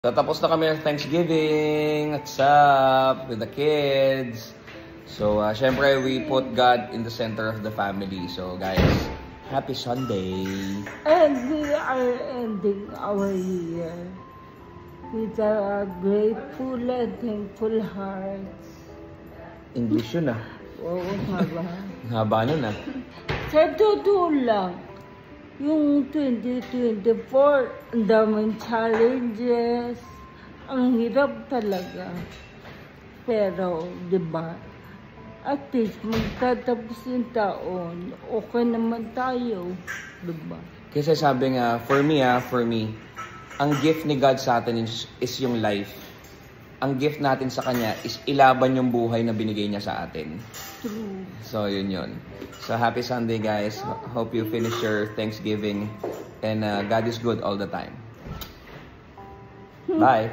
So, tapos na kami ng Thanksgiving. What's up with the kids? So, syempre, we put God in the center of the family. So, guys, happy Sunday! And we are ending our year with a grateful and thankful hearts. English yun ah. Oo, haba. Haba nun ah. Sa totoo lang, yung 2024, ang daming challenges, ang hirap talaga. Pero, di ba, at least magtatapos yung taon, okay naman tayo, di ba? Kasi sabi nga, for me, ang gift ni God sa atin is yung life. Ang gift natin sa Kanya is ilaban yung buhay na binigay niya sa atin. True. So, yun. So, happy Sunday, guys. Hope you finish your Thanksgiving. And God is good all the time. Bye!